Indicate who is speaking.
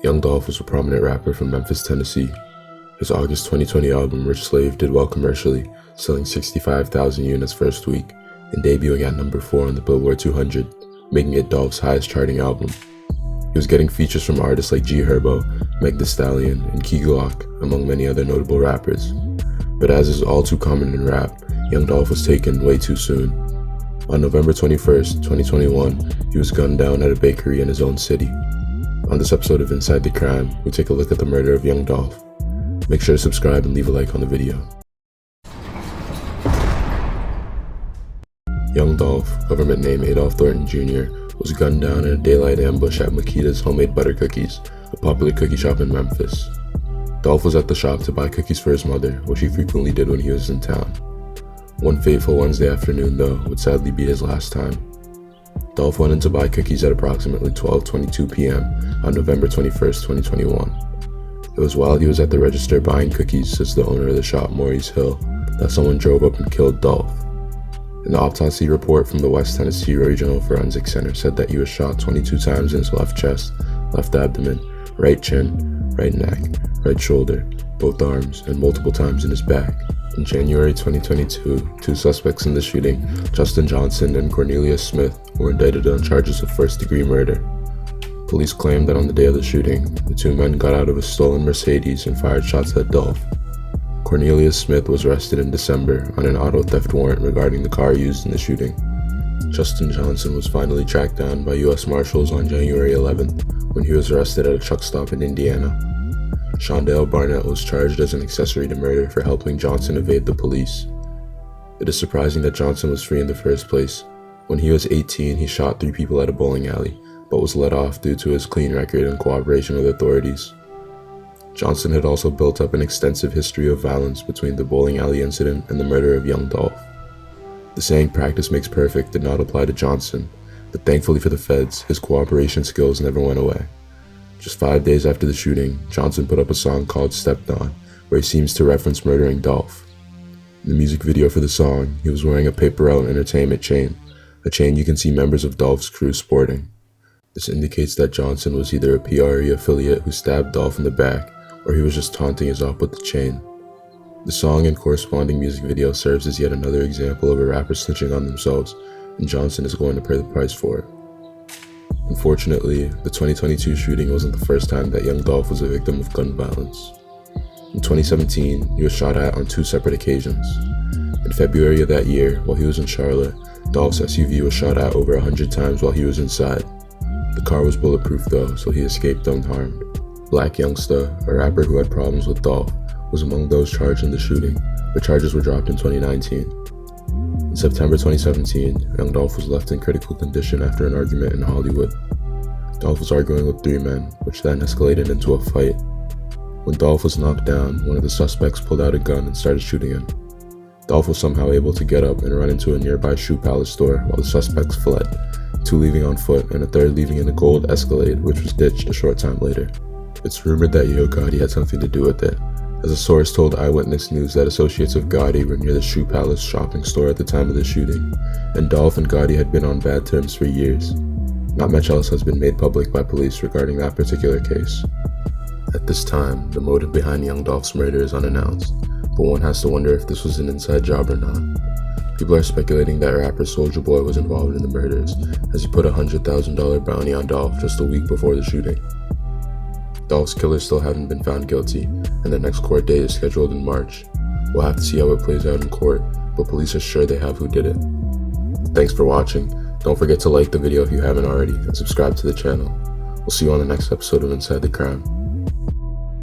Speaker 1: Young Dolph was a prominent rapper from Memphis, Tennessee. His August 2020 album, Rich Slave, did well commercially, selling 65,000 units first week, and debuting at number 4 on the Billboard 200, making it Dolph's highest charting album. He was getting features from artists like G Herbo, Meg Thee Stallion, and Key Glock, among many other notable rappers. But as is all too common in rap, Young Dolph was taken way too soon. On November 21st, 2021, he was gunned down at a bakery in his own city. On this episode of Inside the Crime, we take a look at the murder of Young Dolph. Make sure to subscribe and leave a like on the video. Young Dolph, government name Adolph Thornton Jr., was gunned down in a daylight ambush at Makita's Homemade Butter Cookies, a popular cookie shop in Memphis. Dolph was at the shop to buy cookies for his mother, which he frequently did when he was in town. One fateful Wednesday afternoon, though, would sadly be his last time. Dolph went in to buy cookies at approximately 12:22 p.m. on November 21st, 2021. It was while he was at the register buying cookies, says the owner of the shop, Maurice Hill, that someone drove up and killed Dolph. An autopsy report from the West Tennessee Regional Forensic Center said that he was shot 22 times in his left chest, left abdomen, right chin, right neck, right shoulder, both arms, and multiple times in his back. In January 2022, two suspects in the shooting, Justin Johnson and Cornelius Smith, were indicted on charges of first-degree murder. Police claimed that on the day of the shooting, the two men got out of a stolen Mercedes and fired shots at Dolph. Cornelius Smith was arrested in December on an auto theft warrant regarding the car used in the shooting. Justin Johnson was finally tracked down by U.S. Marshals on January 11th when he was arrested at a truck stop in Indiana. Shondale Barnett was charged as an accessory to murder for helping Johnson evade the police. It is surprising that Johnson was free in the first place. When he was 18, he shot 3 people at a bowling alley, but was let off due to his clean record and cooperation with authorities. Johnson had also built up an extensive history of violence between the bowling alley incident and the murder of Young Dolph. The saying "practice makes perfect" did not apply to Johnson, but thankfully for the feds, his cooperation skills never went away. Just 5 days after the shooting, Johnson put up a song called "Stepped On," where he seems to reference murdering Dolph. In the music video for the song, he was wearing a Paper Route Entertainment chain, a chain you can see members of Dolph's crew sporting. This indicates that Johnson was either a PRE affiliate who stabbed Dolph in the back, or he was just taunting his op with the chain. The song and corresponding music video serves as yet another example of a rapper snitching on themselves, and Johnson is going to pay the price for it. Unfortunately, the 2022 shooting wasn't the first time that Young Dolph was a victim of gun violence. In 2017, he was shot at on 2 separate occasions. In February of that year, while he was in Charlotte, Dolph's SUV was shot at over 100 times while he was inside. The car was bulletproof though, so he escaped unharmed. Black Youngsta, a rapper who had problems with Dolph, was among those charged in the shooting, but charges were dropped in 2019. In September 2017, Young Dolph was left in critical condition after an argument in Hollywood. Dolph was arguing with 3 men, which then escalated into a fight. When Dolph was knocked down, one of the suspects pulled out a gun and started shooting him. Dolph was somehow able to get up and run into a nearby Shoe Palace store while the suspects fled, 2 leaving on foot and a 3rd leaving in a gold Escalade, which was ditched a short time later. It's rumored that Yo Gotti had something to do with it, as a source told Eyewitness News that associates of Gotti were near the Shoe Palace shopping store at the time of the shooting, and Dolph and Gotti had been on bad terms for years. Not much else has been made public by police regarding that particular case. At this time, the motive behind Young Dolph's murder is unannounced, but one has to wonder if this was an inside job or not. People are speculating that rapper Soulja Boy was involved in the murders, as he put a $100,000 bounty on Dolph just a week before the shooting. Dolph's killers still haven't been found guilty, and their next court date is scheduled in March. We'll have to see how it plays out in court, but police are sure they have who did it. Thanks for watching. Don't forget to like the video if you haven't already, and subscribe to the channel. We'll see you on the next episode of Inside the Crime.